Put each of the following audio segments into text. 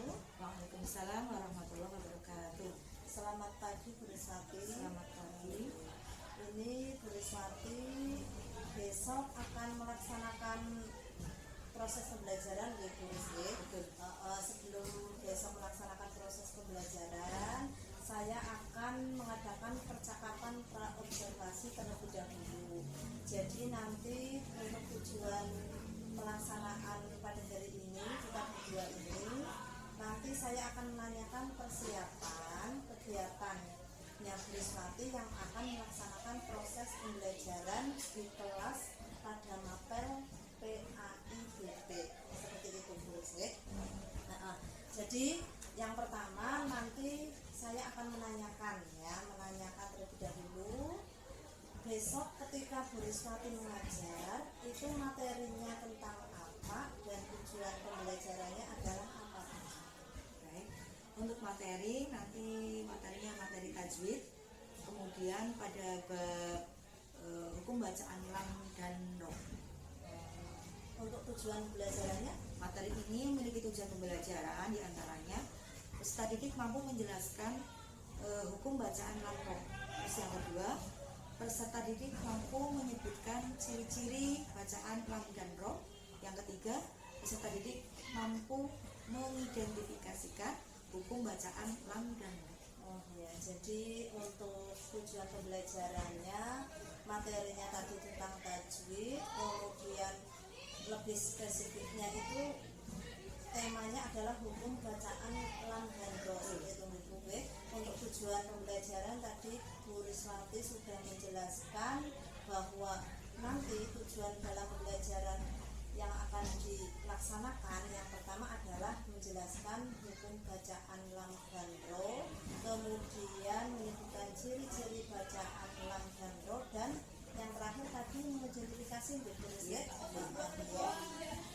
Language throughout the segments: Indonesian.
wabarakatuh. Waalaikumsalam warahmatullahi wabarakatuh. Selamat pagi Bu Rismati. Selamat pagi. Ini Bu Rismati besok akan melaksanakan proses pembelajaran di Bu Rismati. Sebelum besok melaksanakan proses pembelajaran, saya akan mengadakan percakapan pra-observasi terlebih dahulu. Jadi nanti untuk tujuan pelaksanaan pada hari ini, kita berdua ini, nanti saya akan menanyakan persiapan kegiatannya Bu Rismati yang akan melaksanakan proses pembelajaran di kelas pada mapel PAIBP, seperti itu Bu Rismati. Jadi yang pertama nanti saya akan menanyakan terlebih dahulu. Besok ketika Bu Rismati mengajar, itu materinya tentang apa dan tujuan pembelajarannya adalah apa? Baik. Untuk materi, nanti materinya materi tajwid. Kemudian pada bab hukum bacaan lam dan ro. Untuk tujuan pembelajarannya, Materi ini memiliki tujuan pembelajaran diantaranya peserta didik mampu menjelaskan hukum bacaan lam ro. Terus yang kedua, peserta didik mampu menyebutkan ciri-ciri bacaan lam dan ro. Yang ketiga, peserta didik mampu mengidentifikasikan hukum bacaan lam dan ro. oh ya, jadi untuk tujuan pembelajarannya, materinya tadi tentang tajwid, kemudian lebih spesifiknya itu temanya adalah hukum bacaan lam dan ro. Itu untuk tujuan pembelajaran tadi Bu Rismati sudah menjelaskan bahwa nanti tujuan dalam pembelajaran yang akan dilaksanakan yang pertama adalah menjelaskan hukum bacaan lam dan ro, kemudian menyebutkan ciri-ciri bacaan lam dan ro, dan yang terakhir tadi mengidentifikasi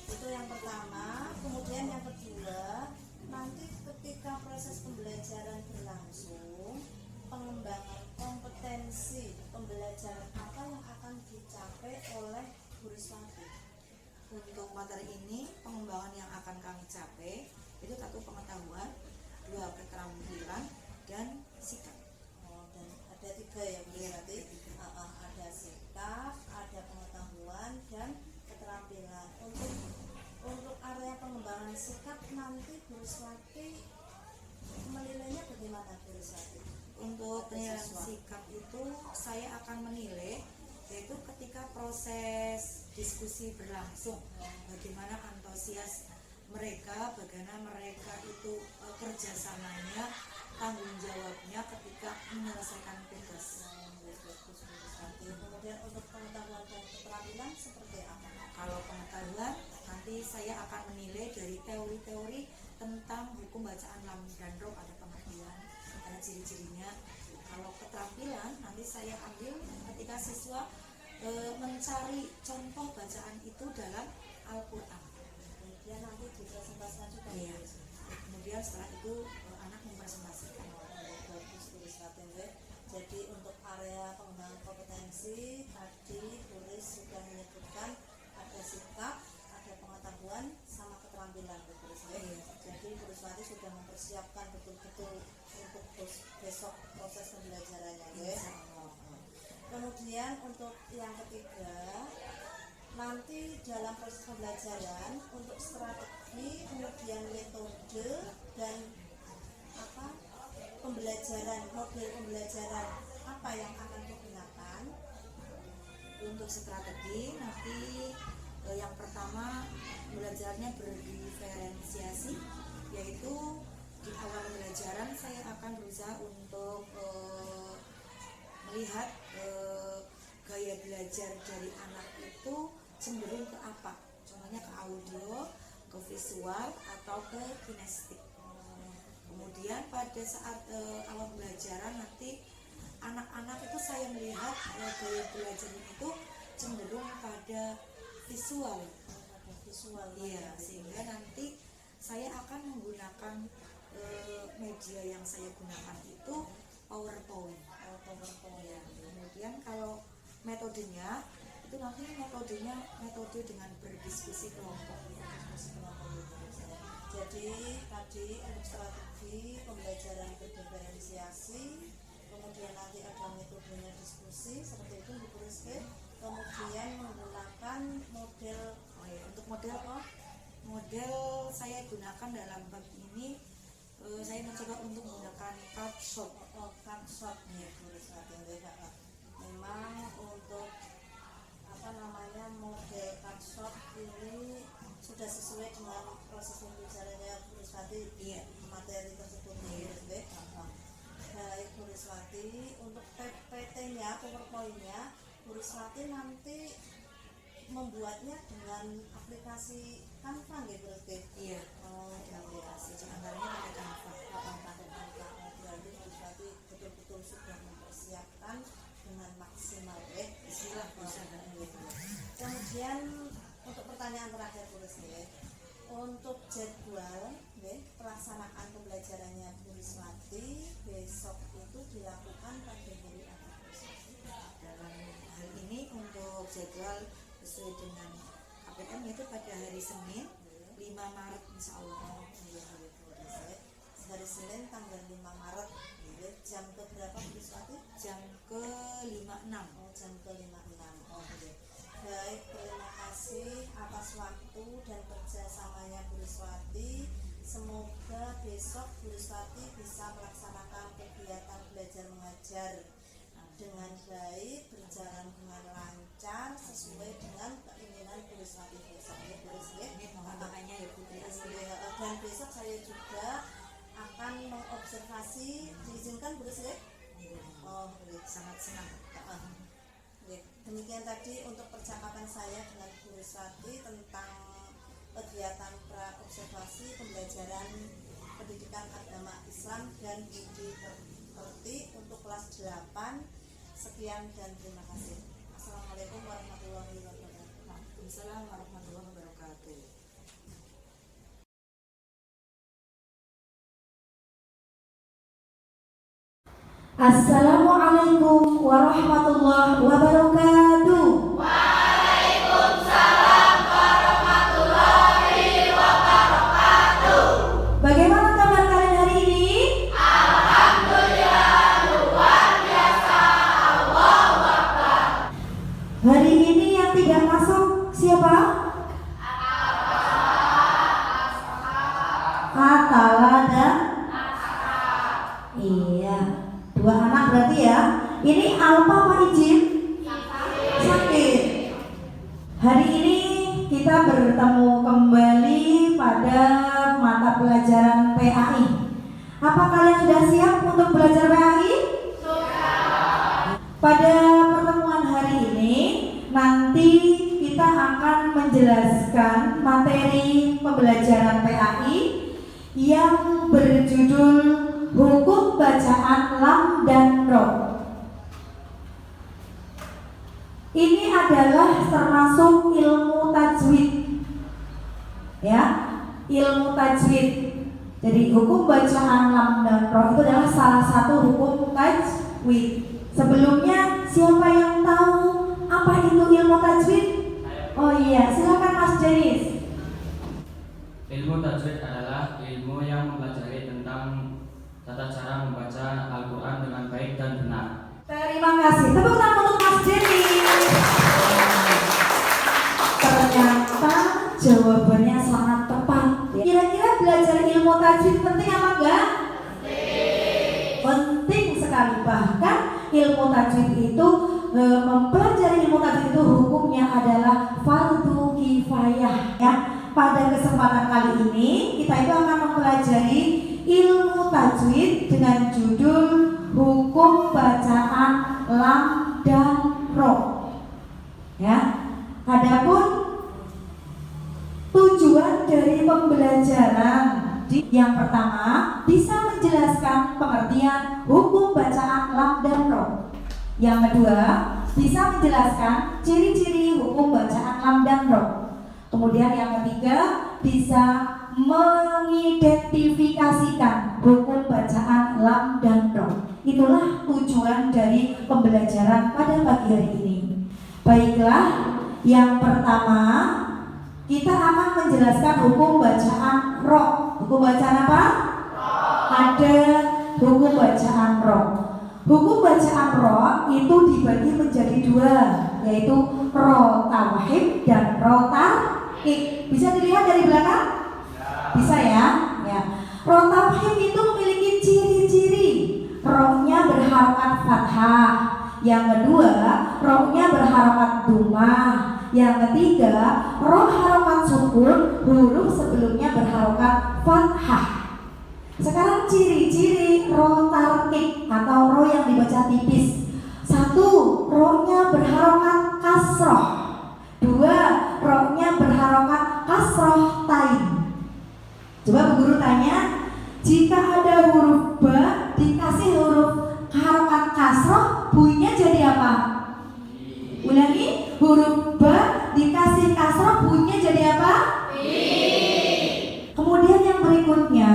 itu yang pertama. Kemudian yang kedua, nanti ketika proses pembelajaran berlangsung, pengembangan kompetensi pembelajaran apa yang akan dicapai oleh Bu Rismati? Untuk materi ini, pengembangan yang akan kami capai itu satu pengetahuan, dua keterampilan, dan sikap. Dan ada tiga ya Bu Rismati. Ada sikap, ada pengetahuan, dan keterampilan. Untuk area pengembangan sikap nanti Bu Rismati menilainya bagaimana Bu Rismati? Untuk penilaian sikap itu saya akan menilai yaitu ketika proses diskusi berlangsung, bagaimana antusias mereka, bagaimana mereka itu kerjasamanya, tanggung jawabnya ketika menyelesaikan tugas. Kemudian untuk pengetahuan dan keterampilan seperti apa? Kalau pengetahuan, nanti saya akan menilai dari teori-teori tentang hukum bacaan lam dan ro, ada pengertian, ada ciri-cirinya. Kalau keterampilan, nanti saya ambil ketika siswa mencari contoh bacaan itu dalam Al-Quran. Kemudian nanti dipresentasikan juga. Iya. Kemudian setelah itu anak mempresentasikan. Bagus Bu Rismati. Jadi untuk area pengembangan kompetensi tadi tulis sudah menyebutkan ada sikap, ada pengetahuan, sama keterampilan Bu Rismati. Jadi Bu Rismati sudah mempersiapkan betul-betul untuk besok proses pembelajarannya. Kemudian untuk yang ketiga, nanti dalam proses pembelajaran untuk strategi, kemudian metode, dan model pembelajaran apa yang akan digunakan. Untuk strategi nanti yang pertama belajarnya berdiferensiasi, yaitu di awal pembelajaran saya akan berusaha untuk melihat gaya belajar dari anak itu cenderung ke apa, contohnya ke audio, ke visual, atau ke kinestik. Kemudian pada saat awal pembelajaran nanti anak-anak itu saya melihat gaya belajarnya itu cenderung pada visual. Iya, sehingga nanti saya akan menggunakan media yang saya gunakan itu PowerPoint. Ya. Kemudian kalau metodenya itu nanti metode dengan berdiskusi kelompok. Jadi Jadi tadi untuk strategi pembelajaran berdiferensiasi, kemudian nanti ada metodenya diskusi seperti itu Bu Rizky. Kemudian menggunakan model untuk model apa? Model saya gunakan dalam bab ini, saya mencoba untuk menggunakan card shot. Card shot nih Bu Rizky. Memang untuk model card shot ini sudah sesuai dengan proses pembicaraannya Bu Riswati. Iya, materi tersebut nih. Baik Bu Riswati, untuk PPT-nya, PowerPoint-nya Bu Riswati nanti membuatnya dengan aplikasi Canva nggih Bu Riswati? Iya. Aplikasi antaranya pakai Canva. Pakai Canva. Berarti Bu Riswati betul-betul sudah mempersiapkan dengan maksimal Bismillah bisa. Kemudian untuk pertanyaan terakhir Bu Riswati, untuk jadwal pelaksanaan pembelajarannya Bu Riswati besok itu dilakukan pada hari apa? Dalam hal ini untuk jadwal sesuai dengan APM itu pada hari Senin 5 Maret insya Allah. Hari Senin tanggal 5 Maret. Jam ke berapa Bu Riswati? Jam ke-56. Jam ke-56. Baik, terima kasih atas waktu dan kerjasamanya Bu Riswati. Semoga besok Bu Riswati bisa melaksanakan kegiatan belajar mengajar dengan baik, berjalan dengan lancar sesuai dengan keinginan Bu Riswati besok. Ya Bu Riswati. Mohon doanya ya Bu. Dan besok saya juga akan mengobservasi, diizinkan Bu Riswati? Sangat senang. Demikian tadi untuk percakapan saya dengan Bu Riswati tentang kegiatan pra-observasi pembelajaran pendidikan agama Islam dan budi pekerti untuk kelas 8. Sekian dan terima kasih. Assalamualaikum warahmatullahi wabarakatuh. Waalaikumsalam warahmatullahi wabarakatuh. Assalamualaikum warahmatullahi wabarakatuh. Waalaikumsalam warahmatullahi wabarakatuh. Bagaimana kabar kalian hari ini? Alhamdulillah luar biasa. Allahu Akbar. Hari ini yang tidak masuk siapa? Atala dan Iya, dua anak berarti ya. Ini Alfa apa Ijin? Sakit. Hari ini kita bertemu kembali pada mata pelajaran PAI. Apa kalian sudah siap untuk belajar PAI? Sudah. Pada pertemuan hari ini nanti kita akan menjelaskan materi pembelajaran PAI yang berjudul hukum bacaan lam dan ro. Ini adalah termasuk ilmu tajwid, ya, ilmu tajwid. Jadi hukum bacaan lam dan ro itu adalah salah satu hukum tajwid. Sebelumnya siapa yang tahu apa itu ilmu tajwid? Oh iya, silakan Mas Denis. Ilmu tajwid adalah ilmu yang mempelajari tentang tata cara membaca Al-Quran dengan baik dan benar. Terima kasih. Tepuk tangan untuk Mas Denis. Ternyata jawabannya sangat tepat. Kira-kira belajar ilmu tajwid penting apa enggak? Penting sekali. Bahkan ilmu tajwid itu mempelajari ilmu tajwid itu hukumnya adalah fardu kifayah. Ya, pada kesempatan kali ini kita itu akan mempelajari ilmu tajwid dengan judul hukum bacaan lam dan ro. Ya, adapun tujuan dari pembelajaran yang pertama bisa menjelaskan pengertian hukum bacaan lam dan ro. Yang kedua bisa menjelaskan ciri-ciri hukum bacaan lam dan ro. Kemudian yang ketiga bisa mengidentifikasikan hukum bacaan lam dan ro. Itulah tujuan dari pembelajaran pada pagi hari ini. Baiklah, yang pertama kita akan menjelaskan hukum bacaan ro. Hukum ada hukum bacaan roh. Hukum bacaan roh itu dibagi menjadi dua, yaitu roh tauhid dan roh tarqiq. Bisa dilihat dari belakang? Bisa ya? Ya. Roh tauhid itu memiliki ciri-ciri. Rohnya berharokat fathah. Yang kedua, rohnya berharokat dhammah. Yang ketiga, roh harokat sukun, huruf sebelumnya berharokat fathah. Sekarang ciri-ciri roh tarqiq atau roh yang dibaca tipis. 1. Rohnya berharokat kasroh. 2. Rohnya berharokat kasroh tain. Coba Bu Guru tanya, jika ada huruf ba dikasih huruf harokat kasroh, bunyinya jadi apa? Ulangi, huruf ba dikasih kasroh, bunyinya jadi apa? Kemudian yang berikutnya,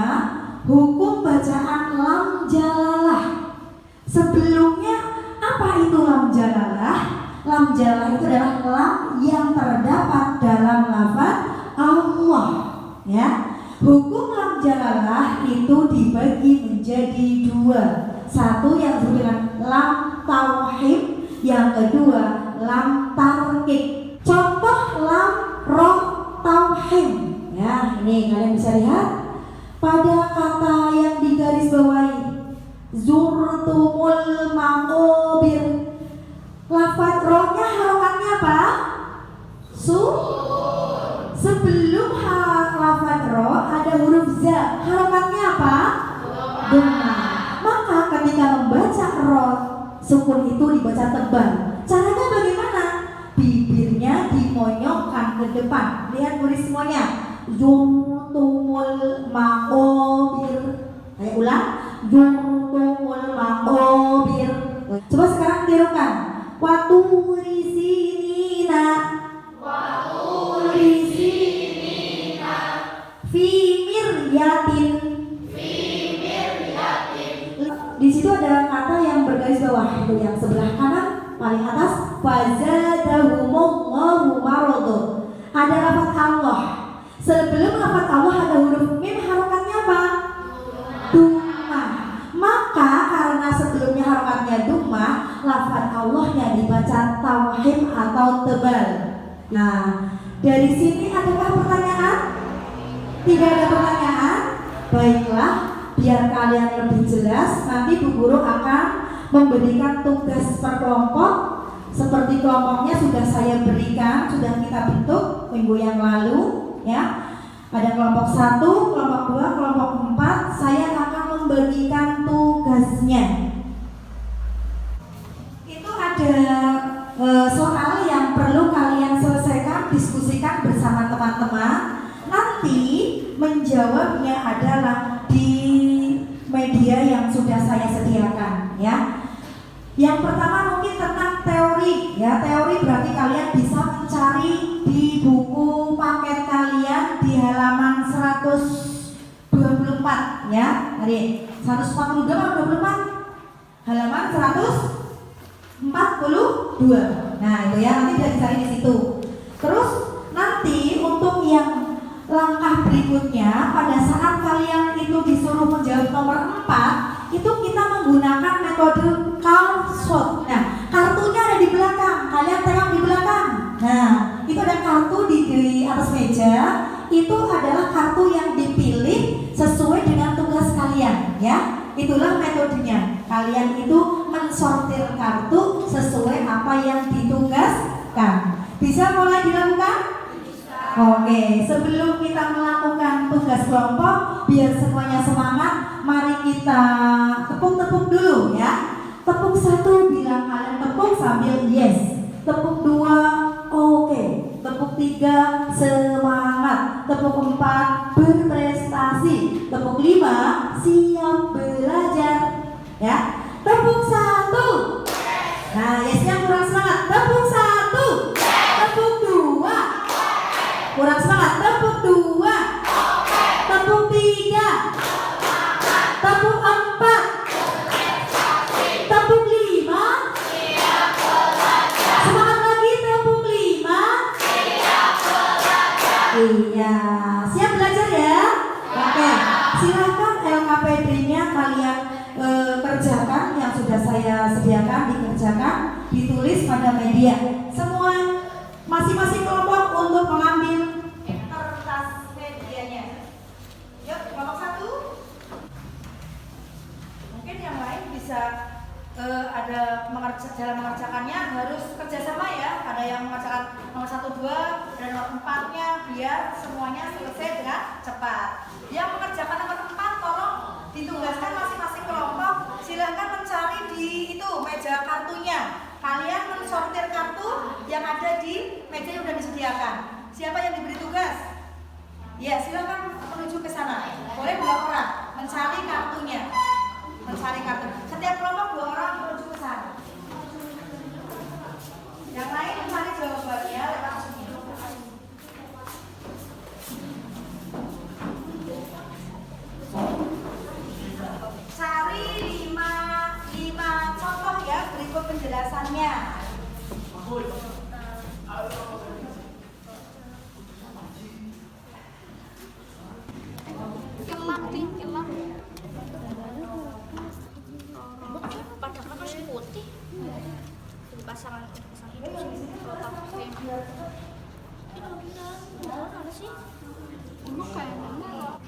hukum bacaan lam jalalah. Sebelumnya apa itu lam jalalah? Lam jalalah itu adalah lam yang terdapat dalam lafaz Allah. Ya, hukum lam jalalah itu dibagi menjadi dua. Satu yang disebut dengan lam tauhid, yang kedua lam tarqiq. Contoh lam roh tauhid. Ya, ini kalian bisa lihat pada kata yang digaris bawahi, zurtumul maqabir. Lafaz rohnya harokatnya apa? Sebelum lafaz roh ada huruf za, harokatnya apa? Dhammah. Maka ketika membaca roh sukun itu dibaca tebal. Caranya bagaimana? Bibirnya dimonyokkan ke depan. Lihat murid semuanya. Zurtumul maqabir. Ayo ulang. Zurtumul maqabir. Coba sekarang tirukan. Waturisinina. Waturisinina. Fi miryatin. Fi miryatin. Di situ ada kata yang bergaris bawah, itu yang sebelah kanan paling atas. Fazadahumullahu maradun. Ada lafaz Allah. Sebelum lafaz Allah ada huruf mim, harokatnya apa? Dhammah. Maka karena sebelumnya harokatnya dhammah, lafaz Allahnya dibaca tauhid atau tebal. Nah, dari sini adakah pertanyaan? Tidak ada pertanyaan? Baiklah, biar kalian lebih jelas, nanti Bu Guru akan memberikan tugas per kelompok. Seperti kelompoknya sudah saya berikan, sudah kita bentuk minggu yang lalu. Ya, ada kelompok 1, kelompok 2, kelompok 4. Saya akan membagikan tugasnya. Itu ada soal yang perlu kalian selesaikan, diskusikan bersama teman-teman. Nanti menjawabnya adalah di media yang sudah saya sediakan. Ya, yang pertama mungkin tentang teori. Ya, teori berarti kalian bisa mencari di buku paket kalian di halaman 124 ya. Tadi 142 atau 24? Halaman 142. Nah, itu ya, nanti bisa dicari di situ. Terus nanti untuk yang langkah berikutnya, pada saat kalian itu disuruh menjawab nomor 4, itu kita menggunakan metode Carlsford. Nah, kartunya ada di belakang, kalian tengok di belakang. Nah, itu ada kartu di atas meja. Itu adalah kartu yang dipilih sesuai dengan tugas kalian, ya. Itulah metodenya. Kalian itu mensortir kartu sesuai apa yang ditugaskan. Bisa mulai dilakukan? Oke, sebelum kita melakukan tugas kelompok, biar semuanya semangat, mari kita tepuk-tepuk dulu ya. Tepuk 1 bilang kalian tepuk sambil yes. Tepuk 2 oke. Tepuk 3 semangat. Tepuk 4 berprestasi. Tepuk 5 siap belajar. Ya. Tepuk 1. Nah, yesnya kurang semangat. Tepuk 1. Tepuk 2. Kurang semangat. Tepuk 2. Tepuk 3. Tepuk 4. Tepuk 5. Semangat lagi. Tepuk 5. Iya, siap belajar ya. Oke, silakan LKPD-nya mengerjakan yang sudah saya sediakan, dikerjakan, ditulis pada media. Semua masing-masing kelompok untuk mengambil kertas medianya. Yuk, kelompok 1. Mungkin yang lain bisa ada dalam mengerjakannya harus kerjasama ya. Ada yang mengerjakan nomor 1, 2 dan nomor 4-nya biar semuanya selesai dengan cepat. Yang mengerjakan nomor 4 tolong ditugaskan masing-masing kelompok. Silahkan mencari di itu meja kartunya. Kalian mensortir kartu yang ada di meja yang sudah disediakan. Siapa yang diberi tugas? Ya, silahkan menuju ke sana. Boleh 2 orang mencari kartunya. Mencari kartu. Setiap kelompok 2 orang menuju ke sana. Yang lain mencari jawabannya lewat sini. Cari 5 contoh ya, berikut penjelasannya. Padahal masih putih. Pasangan hidup sih. Kalau pakai apa sih? Emang kayak mana?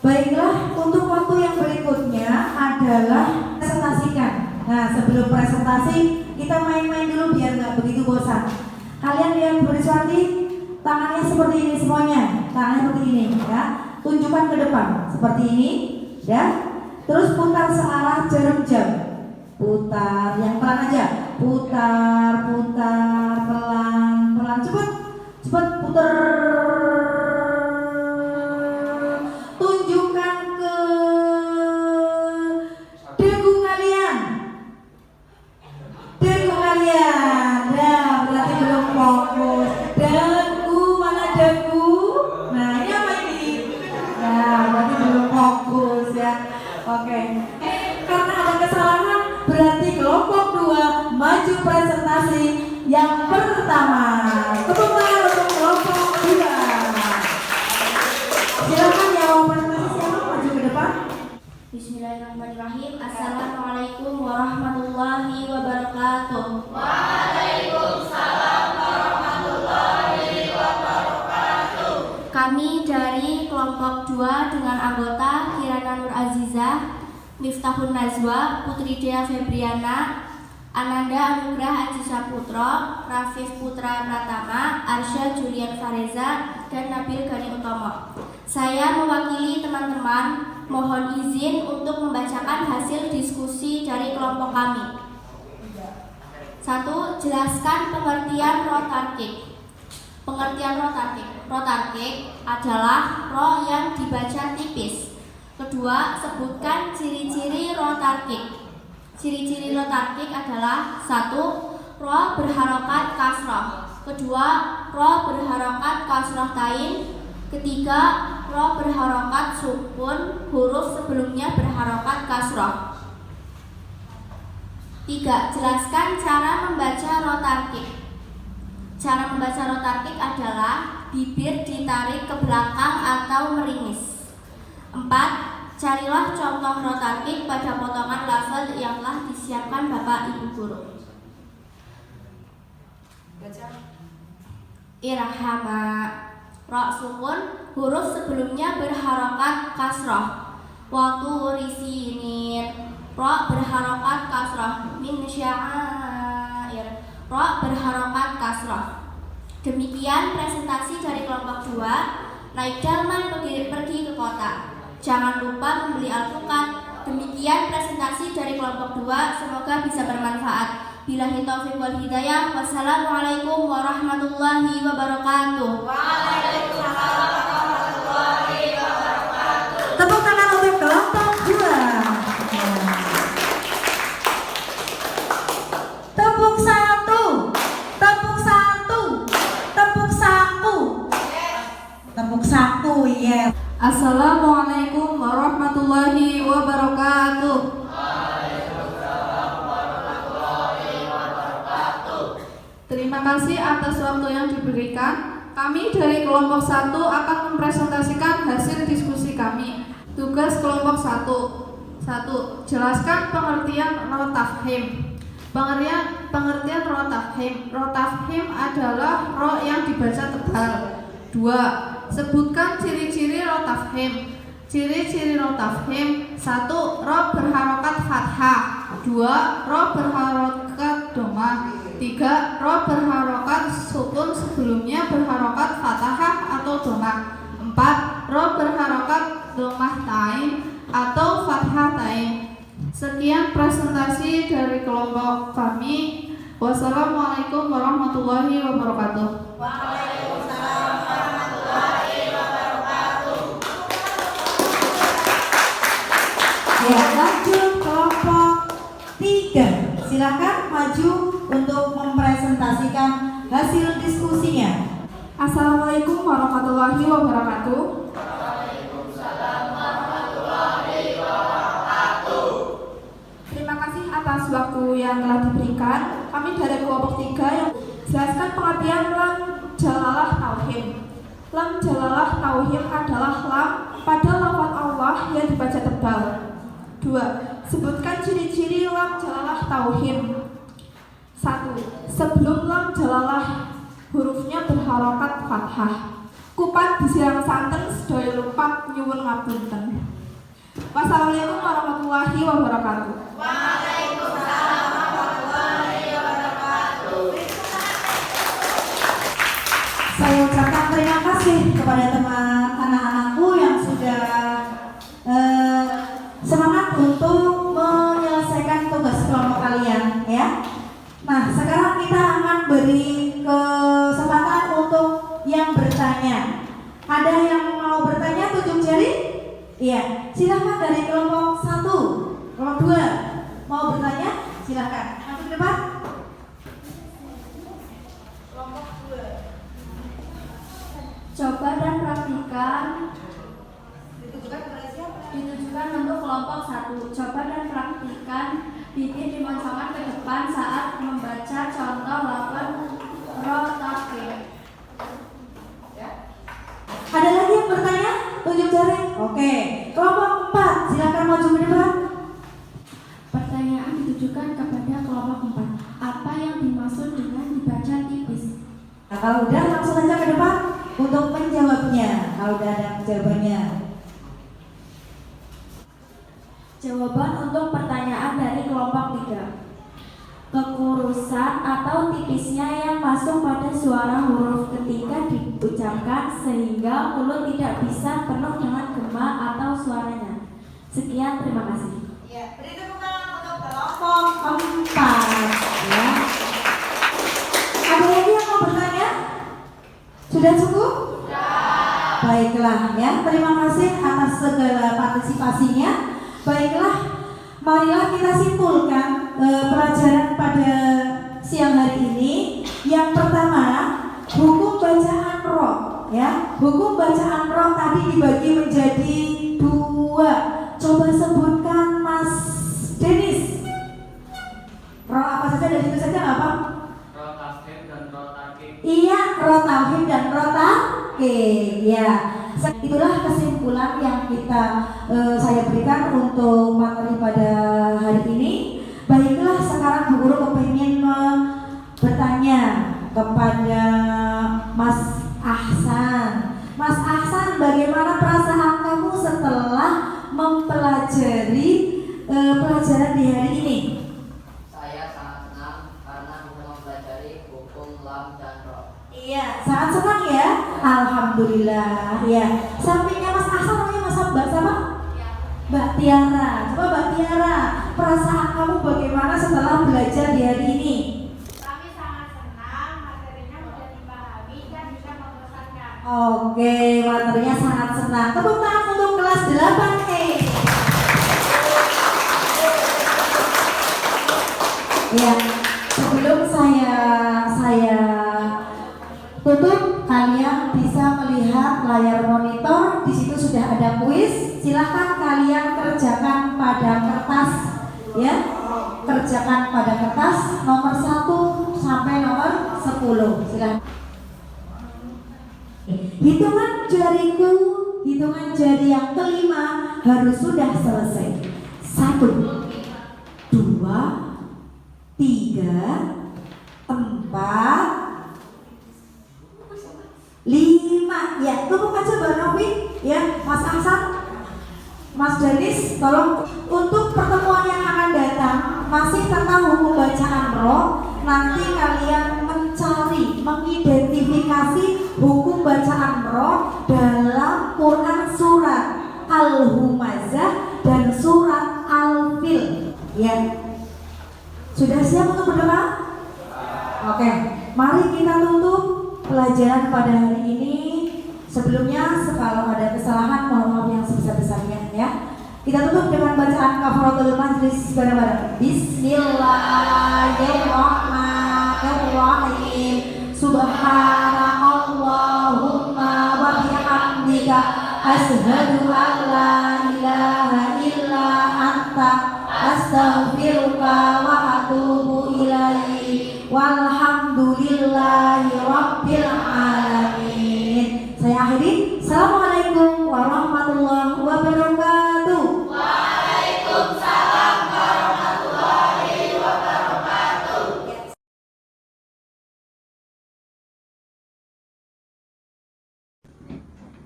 Baiklah, untuk waktu yang berikutnya adalah presentasikan. Nah, sebelum presentasi kita main-main dulu biar nggak begitu bosan. Kalian lihat Bu Riswati, tangannya seperti ini semuanya, tangannya seperti ini, ya. Tunjukkan ke depan seperti ini, ya. Terus putar searah jarum jam. Putar, yang pelan aja. Putar, putar, pelan, pelan, cepet, cepet putar. Oke, karena ada kesalahan berarti kelompok 2 maju presentasi yang pertama. Tepuk tangan untuk kelompok 2. Silakan yang mau presentasi siapa maju ke depan. Bismillahirrahmanirrahim. Assalamualaikum warahmatullahi wabarakatuh. Waalaikumsalam warahmatullahi wabarakatuh. Kami dari kelompok 2 dengan anggota Kirana Nur Azizah, Miftahun Najwa, Putri Dea Febriana, Ananda Anugrah Aji Saputro, Rafif Putra Pratama, Arsya Julian Fareza, dan Nabil Gani Utomo. Saya mewakili teman-teman mohon izin untuk membacakan hasil diskusi dari kelompok kami. 1. Jelaskan pengertian rotarkik. Pengertian rotarkik. Rotarkik adalah ro yang dibaca tipis. Kedua, sebutkan ciri-ciri rotarkik. Ciri-ciri rotarkik adalah 1. Ro berharokat kasroh. Kedua, ro berharokat kasroh tain. Ketiga, ro berharokat sukun, huruf sebelumnya berharokat kasroh. 3. Jelaskan cara membaca rotarkik. Cara membaca rotarkik adalah bibir ditarik ke belakang atau meringis. 4. Carilah contoh rotarkik pada potongan lafaz yang telah disiapkan Bapak Ibu Guru. Irhama. Ro sukun, huruf sebelumnya berharokat kasroh. Waktu risinin. Ro berharokat kasroh. Min syair. Ro berharokat kasroh. Demikian presentasi dari kelompok 2. Naik delman pergi ke kota. Jangan lupa membeli alpukat. Demikian presentasi dari kelompok 2. Semoga bisa bermanfaat. Billahi taufiq wal hidayah. Wassalamualaikum warahmatullahi wabarakatuh. Waalaikumsalam warahmatullahi wabarakatuh. Tepuk tangan untuk kelompok 2. Tepuk 1. Tepuk 1. Tepuk saku. Tepuk saku, ya. Assalamualaikum warahmatullahi wabarakatuh. Terima kasih atas waktu yang diberikan. Kami dari kelompok 1 akan mempresentasikan hasil diskusi kami. Tugas kelompok 1. 1. Jelaskan pengertian rotafhim. Pengertian rotafhim. Rotafhim adalah ro yang dibaca tebal. 2. Sebutkan ciri-ciri rotafhim. Ciri-ciri rotafhim. 1. Ro berharokat fathah. 2. Ro berharokat domah. 3. Ro berharokat sukun sebelumnya berharokat fathah atau domah. 4. Ro berharokat domah tain atau fathah tain. Sekian presentasi dari kelompok kami. Wassalamualaikum warahmatullahi wabarakatuh. Waalaikumsalam warahmatullahi wabarakatuh. Ya, lanjut kelompok 3. Silakan maju untuk mempresentasikan hasil diskusinya. Assalamualaikum warahmatullahi wabarakatuh. Terima kasih atas waktu yang telah diberikan. Kami dari kelompok 3 yang jelaskan pengertian lam jalalah tauhid. Lam jalalah tauhid adalah lam pada lafaz Allah yang dibaca tebal. 2. Sebutkan ciri-ciri lam jalalah tauhid. 1. Sebelum lam jalalah hurufnya berharokat fathah. Kupat disiram santen sedaya lupa nyuwun ngapunten. Wassalamualaikum warahmatullahi wabarakatuh. Waalaikumsalam warahmatullahi wabarakatuh. Saya ucapkan terima kasih kepada teman anak-anakku yang sudah semangat untuk menyelesaikan tugas kelompok kalian, ya. Nah, sekarang kita akan beri kesempatan untuk yang bertanya. Ada yang mau bertanya, tunjuk jari? Iya, silakan dari kelompok 1, kelompok 2 mau bertanya, silakan. Maju ke depan. Kelompok 2. Coba dan praktikan. Ditujukan kepada siapa? Ditujukan untuk kelompok 1. Coba dan praktikan. Bikin dimasukkan ke depan saat membaca contoh lafaz rotafhim. Ada lagi yang bertanya? Tunjuk jari. Oke. Kelompok 4, silakan maju ke depan. Pertanyaan ditujukan kepada kelompok 4. Apa yang dimaksud dengan dibaca tipis? Nah, kalau udah langsung aja ke depan untuk menjawabnya. Kalau udah ada jawabannya. Jawaban untuk pertanyaan dari kelompok 3. Kekurusan atau tipisnya yang masuk pada suara huruf ketika diucapkan sehingga mulut tidak bisa penuh dengan gema atau suaranya. Sekian, terima kasih. Ya, beri tepuk tangan untuk Kelompok 4, ya. Ada lagi yang mau bertanya? Sudah cukup? Baiklah, ya. Terima kasih atas segala partisipasinya. Baiklah, marilah kita simpulkan pelajaran pada siang hari ini. Yang pertama, hukum bacaan roh, ya. Hukum bacaan roh tadi dibagi menjadi 2. Coba sebutkan Mas Denis. Roh apa saja, dari itu saja nggak apa? Roh tafhim dan roh tarkib. Iya, roh tauhid dan roh tarkib, ya. Itulah kesimpulan yang saya berikan untuk materi pada hari ini. Baiklah, sekarang Bu Guru kepingin bertanya kepada Mas Ahsan. Mas Ahsan, bagaimana perasaan kamu setelah mempelajari pelajaran di hari ini? Saya sangat senang karena bisa mempelajari hukum lam dan roh. Iya, sangat senang ya. Alhamdulillah. Ya, sampingnya Mas Ahsan namanya Mas Mbak sama? Mbak Tiara. Coba Mbak Tiara, perasaan kamu bagaimana setelah belajar di hari ini? Kami sangat senang, materinya mudah dipahami dan bisa membosankan. Oke, materinya sangat senang. Tepuk tangan untuk kelas 8E. Ya, sebelum saya tutup, kalian bisa melihat layar monitor. Di situ sudah ada kuis. Silahkan kalian kerjakan pada kertas, ya. Kerjakan pada kertas nomor 1 sampai nomor 10. Silahkan. Hitungan jariku, hitungan jari yang kelima harus sudah selesai. 1, 2, 3, 4, 5. Ya, tepuk aja Mbak Novi, ya, Mas Ahsan, Mas Danis, tolong. Untuk pertemuan yang akan datang masih tentang hukum bacaan roh. Nanti kalian mencari, mengidentifikasi hukum bacaan roh dalam Quran surat Al-Humazah dan surat Al-Fil. Ya, sudah siap untuk berdoa? Oke, mari kita tutup pelajaran pada hari ini. Sebelumnya, kalau ada kesalahan mohon maaf yang sebesar-besarnya ya. Kita tutup dengan bacaan kafaratul majlis bareng-bareng. Bismillahirrahmanirrahim. Subhanallahumma wa bihamdika asyhadu an la ilaha illa anta astaghfiruka wa atubu ilaik. Walhamdulillahi rabbil alamin. Saya akhiri. Assalamualaikum warahmatullahi wabarakatuh. Waalaikumsalam warahmatullahi wabarakatuh.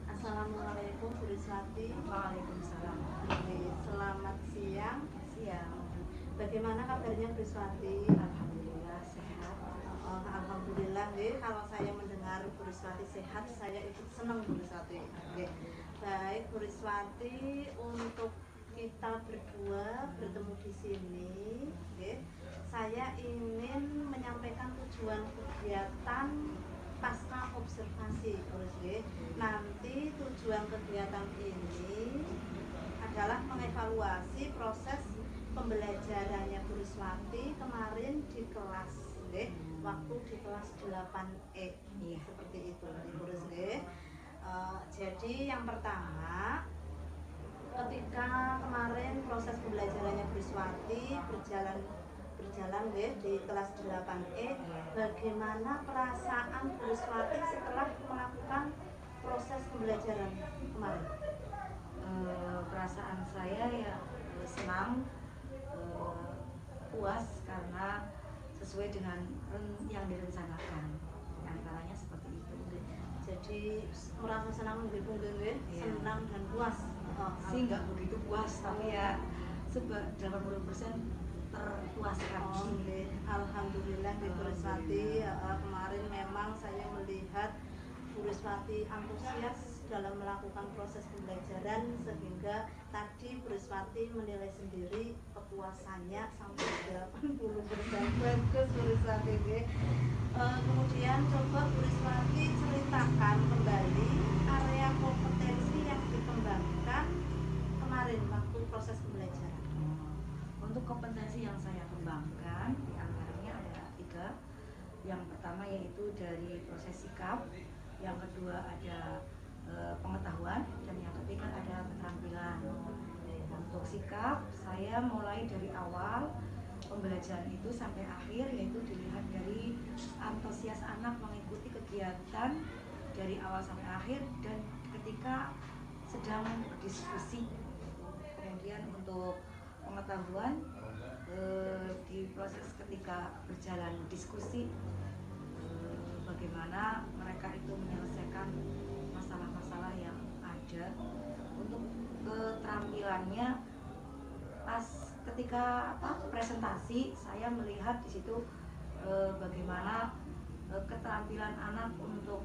Assalamualaikum Bu Riswati. Waalaikumsalam. Selamat siang. Siang. Bagaimana kabarnya Bu Riswati? Alhamdulillah sehat. Alhamdulillah, kalau saya mendengar Bu Riswati sehat, saya ikut senang Bu Riswati. Baik Bu Riswati, untuk kita berdua bertemu di sini, saya ingin menyampaikan tujuan kegiatan pasca observasi. Nanti tujuan kegiatan ini adalah mengevaluasi proses pembelajarannya Bu Riswati kemarin di kelas, waktu di kelas 8E. Iya. Seperti itu Bu Riswati. Jadi yang pertama, ketika kemarin proses pembelajarannya Bu Riswati berjalan di kelas 8E, bagaimana perasaan Bu Riswati setelah melakukan proses pembelajaran kemarin? Perasaan saya ya senang, puas karena sesuai dengan yang direncanakan. Antaranya seperti itu. Jadi merasa senang Iya. senang dan puas. Sih nggak begitu puas, tapi ya 80% terpuaskan. Alhamdulillah Bu Riswati. Kemarin memang saya melihat Bu Riswati antusias dalam melakukan proses pembelajaran, sehingga tadi Bu Riswati menilai sendiri kepuasannya sampai 80%. Bagus Bu Riswati. Kemudian coba Bu Riswati ceritakan kembali area kompetensi yang dikembangkan kemarin waktu proses pembelajaran. Untuk kompetensi yang saya kembangkan diantaranya ada 3. Yang pertama yaitu dari proses sikap, yang kedua ada pengetahuan, dan yang ketiga ada keterampilan. Untuk sikap, saya mulai dari awal pembelajaran itu sampai akhir, yaitu dilihat dari antusias anak mengikuti kegiatan dari awal sampai akhir dan ketika sedang berdiskusi. Kemudian untuk pengetahuan, di proses ketika berjalan diskusi, bagaimana mereka itu menyelesaikan masalah-masalah yang ada. Untuk keterampilannya, pas ketika presentasi, saya melihat di situ bagaimana keterampilan anak untuk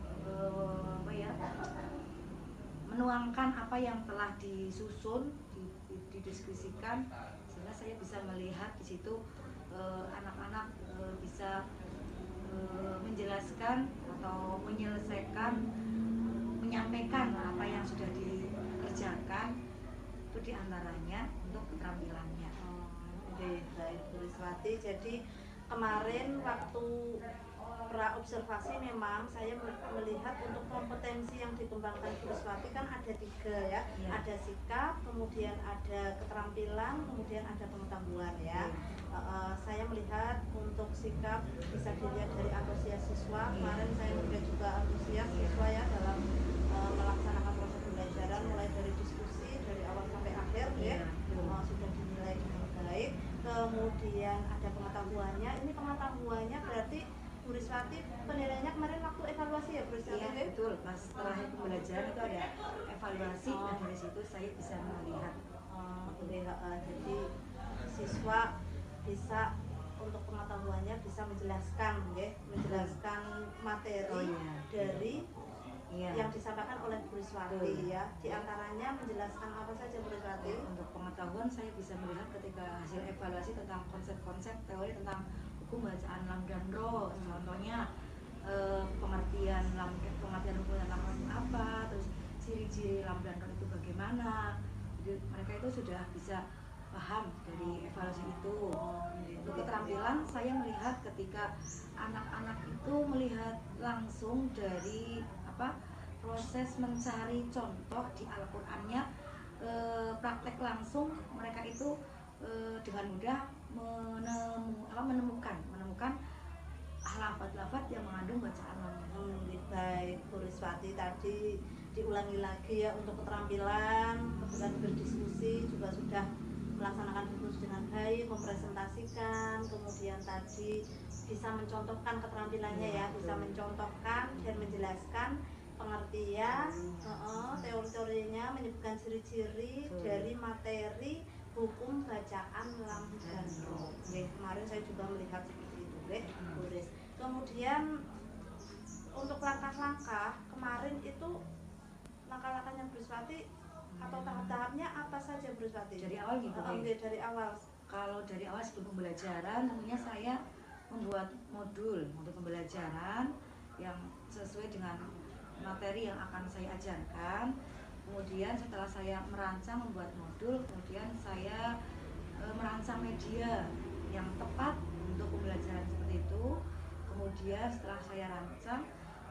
menuangkan apa yang telah disusun, didiskusikan, sehingga saya bisa melihat di situ anak-anak bisa menjelaskan atau menyelesaikan, menyampaikan apa yang sudah dikerjakan, itu diantaranya untuk keterampilannya. Oke, baik Bu Riswati. Jadi kemarin waktu pra-observasi memang saya melihat untuk kompetensi yang dikembangkan Bu Riswati kan ada 3 ya. Iya. Ada sikap, kemudian ada keterampilan, kemudian ada pengetahuan ya. Saya melihat untuk sikap bisa dilihat dari antusias siswa. Kemarin saya melihat juga antusias siswa ya dalam melaksanakan proses pembelajaran mulai dari diskusi dari awal sampai akhir ya. Sudah dinilai dengan baik. Kemudian ada pengetahuannya. Ini pengetahuannya berarti Bu Riswati penilaiannya kemarin waktu evaluasi ya Bu Riswati? Iya, betul. Pas setelah pembelajaran itu ada evaluasi, dan dari situ saya bisa melihat. Jadi siswa bisa untuk pengetahuannya bisa menjelaskan ya, menjelaskan materi dari yang disampaikan oleh Bu Riswati ya. Di antaranya menjelaskan apa saja Bu Riswati? Untuk pengetahuan saya bisa melihat ketika hasil evaluasi tentang konsep-konsep teori tentang hukum bacaan lam dan ro, contohnya pengertian hukum lam itu apa, terus ciri-ciri lam dan ro itu bagaimana. Jadi mereka itu sudah bisa paham dari evaluasi itu. Untuk keterampilan saya melihat ketika anak-anak itu melihat langsung dari proses mencari contoh di Al-Qur'annya, praktek langsung, mereka itu dengan mudah menemukan lafaz-lafaz yang mengandung bacaan lam. Baik Bu Riswati, tadi diulangi lagi ya untuk keterampilan, kemudian berdiskusi juga sudah melaksanakan diskusi dengan baik, mempresentasikan, kemudian tadi bisa mencontohkan keterampilannya ya, bisa mencontohkan dan menjelaskan pengertian, teori-teorinya, menyebutkan ciri-ciri dari materi hukum bacaan lam dan ro. Kemarin saya juga melihat seperti itu, Bu Ris. Kemudian untuk langkah-langkah kemarin itu langkah-langkahnya Bu Riswati atau tahap-tahapnya apa saja Bu Riswati? Dari awal gitu. Dari awal. Kalau dari awal sebelum pembelajaran, tentunya saya membuat modul untuk pembelajaran yang sesuai dengan materi yang akan saya ajarkan. Kemudian setelah saya merancang membuat modul, kemudian saya merancang media yang tepat untuk pembelajaran seperti itu. Kemudian setelah saya rancang,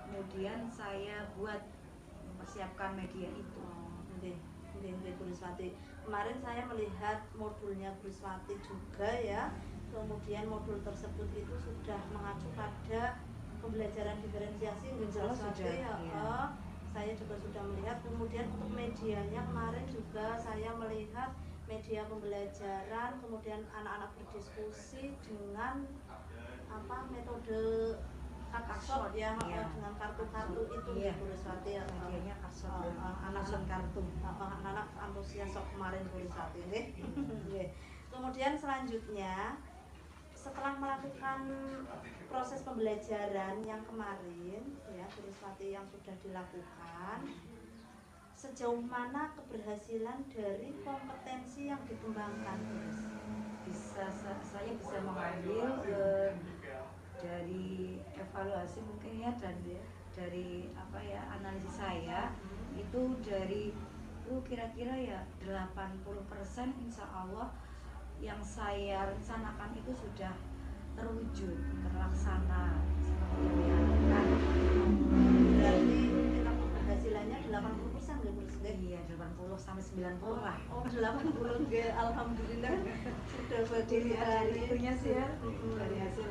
kemudian saya buat mempersiapkan media itu. Bu Riswati. Kemarin saya melihat modulnya Bu Riswati juga ya. Kemudian modul tersebut itu sudah mengacu pada pembelajaran diferensiasi Bu Riswati. Saya juga sudah melihat. Kemudian untuk medianya kemarin juga saya melihat media pembelajaran, kemudian anak-anak berdiskusi dengan metode kartu ya, dengan kartu-kartu itu Bu Riswati ya. Medianya kartu, anak-anak kartu, anak-anak antusias kemarin Bu Riswati nih. Kemudian selanjutnya setelah melakukan proses pembelajaran yang kemarin ya Bu Riswati yang sudah dilakukan, sejauh mana keberhasilan dari kompetensi yang dikembangkan Bu Ris? Saya bisa mengambil dari evaluasi mungkin ya, dan dari analisis saya itu dari kira-kira ya 80% insya Allah yang saya rencanakan itu sudah terwujud, terlaksana seperti yang diharapkan. Berarti kita keberhasilannya 80% nggak Bu Ris? Iya, 80 sampai 90 lah. 80 alhamdulillah sudah berdiri Dari itunya sih ya, dari hasil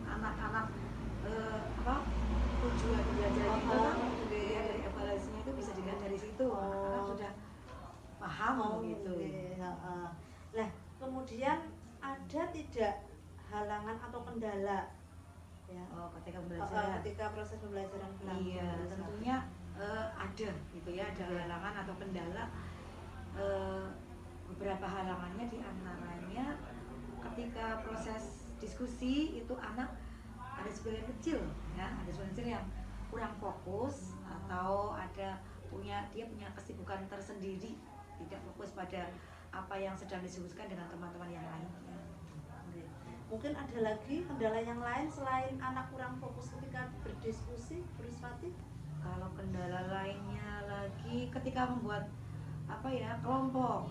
anak-anak tujuan belajar itu kan dari evaluasinya itu bisa dilihat dari situ, anak-anak sudah paham gitu. Nah, kemudian ada tidak halangan atau kendala ya ketika pembelajaran, ketika proses pembelajaran berlangsung? Iya, tentunya ada gitu ya, ada halangan atau kendala. Beberapa halangannya diantaranya ketika proses diskusi itu anak ada sebagian kecil ya, ada volunteer yang kurang fokus atau dia punya kesibukan tersendiri, tidak fokus pada apa yang sedang disebutkan dengan teman-teman yang lainnya. Mungkin ada lagi kendala yang lain selain anak kurang fokus ketika berdiskusi, Bu Riswati? Kalau kendala lainnya lagi ketika membuat kelompok,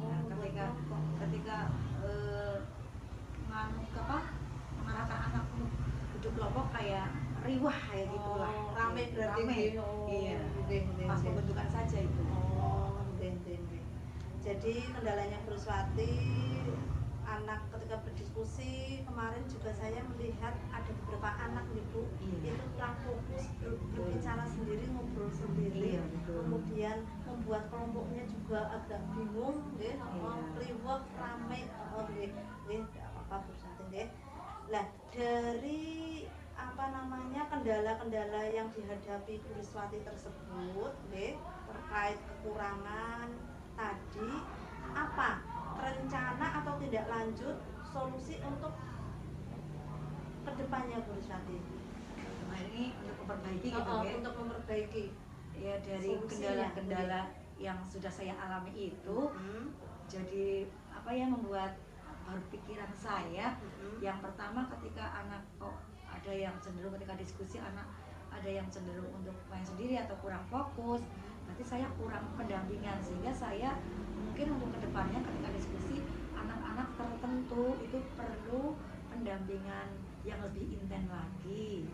ketika mengarahkan anak duduk kelompok kayak riwah kayak gitulah. Rame berarti. Iya. Pas pembentukan saja itu. Jadi kendalanya Bu Riswati, anak ketika berdiskusi kemarin juga saya melihat ada beberapa anak itu kurang fokus, berbicara sendiri, ngobrol sendiri, kemudian membuat kelompoknya juga agak bingung, riwah, rame, apa Bu Riswati. Nah, dari kendala-kendala yang dihadapi Bu Riswati tersebut, terkait kekurangan tadi, apa rencana atau tindak lanjut solusi untuk kedepannya Bu Riswati? Nah, ini untuk memperbaiki gitu ya. Untuk memperbaiki Ya dari kendala-kendala yang sudah saya alami itu, jadi membuat pikiran saya. Yang pertama ketika anak ada yang cenderung ketika diskusi anak ada yang cenderung untuk main sendiri atau kurang fokus, nanti saya kurang pendampingan, sehingga saya mungkin untuk kedepannya ketika diskusi anak-anak tertentu itu perlu pendampingan yang lebih intens lagi.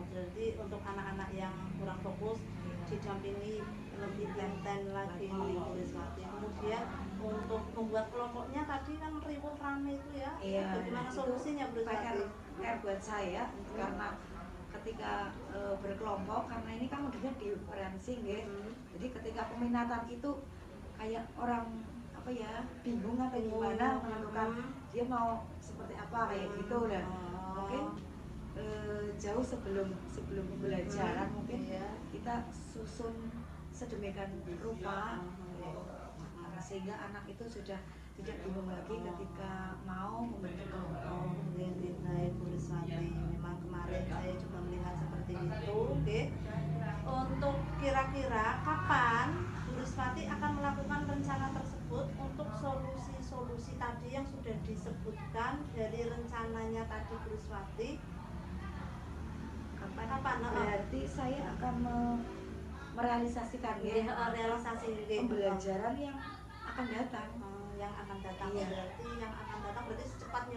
Jadi untuk anak-anak yang kurang fokus didampingi lebih intens lagi Bu Riswati. Kemudian untuk membuat kelompoknya tadi kan riwuh rame itu ya. Bagaimana solusinya Bu Riswati? PR buat saya karena ketika berkelompok, karena ini kan modelnya diferencing ya. Jadi ketika peminatan itu kayak orang bingung atau gimana menentukan dia mau seperti apa kayak gitu, dan mungkin jauh sebelum pembelajaran mungkin kita susun sedemikian rupa sehingga anak itu sudah tidak bingung lagi ketika mau membentuk kelompok. Baik Bu Riswati, memang kemarin saya juga melihat seperti itu. Untuk kira-kira kapan Bu Riswati akan melakukan rencana tersebut untuk solusi-solusi tadi yang sudah disebutkan dari rencananya tadi Bu Riswati? Kapan? Berarti saya akan merealisasikan realisasi pembelajaran yang akan datang. Berarti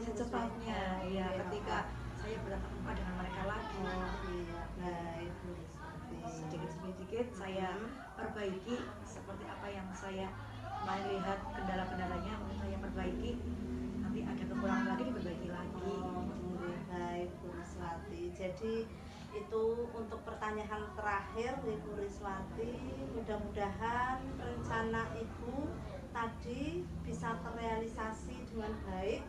secepatnya. Ya, ketika saya bertatap muka dengan mereka lagi. Baik. Sedikit saya perbaiki seperti apa yang saya melihat kendala-kendalanya, saya perbaiki. Nanti ada kekurangan lagi diperbaiki lagi. Baik Bu Riswati. Jadi itu untuk pertanyaan terakhir Bu Riswati. Mudah-mudahan rencana Ibu tadi bisa terrealisasi dengan baik,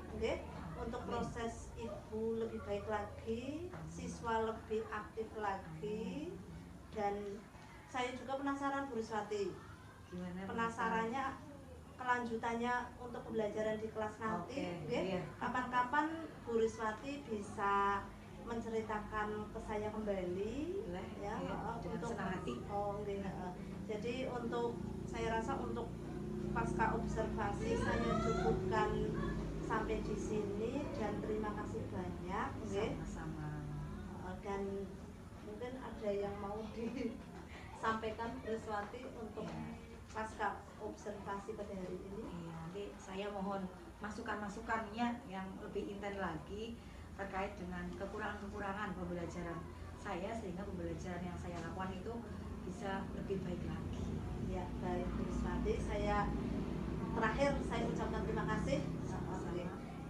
untuk proses Ibu lebih baik lagi, siswa lebih aktif lagi, dan saya juga penasaran Bu Riswati. Penasarannya kelanjutannya untuk pembelajaran di kelas nanti, kapan-kapan Bu Riswati bisa menceritakan ke saya kembali, untuk jadi untuk saya rasa untuk pasca observasi saya cukupkan sampai di sini, dan terima kasih banyak. Sama-sama. Dan mungkin ada yang mau disampaikan Bu Riswati untuk pasca observasi pada hari ini. Nanti saya mohon masukan-masukannya yang lebih intens lagi terkait dengan kekurangan-kekurangan pembelajaran saya, sehingga pembelajaran yang saya lakukan itu bisa lebih baik lagi. Ya, baik Bu Riswati, terakhir saya ucapkan terima kasih.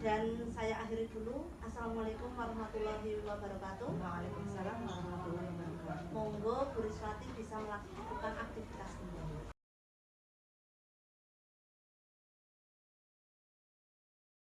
Dan saya akhiri dulu. Assalamualaikum warahmatullahi wabarakatuh. Waalaikumsalam warahmatullahi wabarakatuh. Monggo Bu Riswati bisa melakukan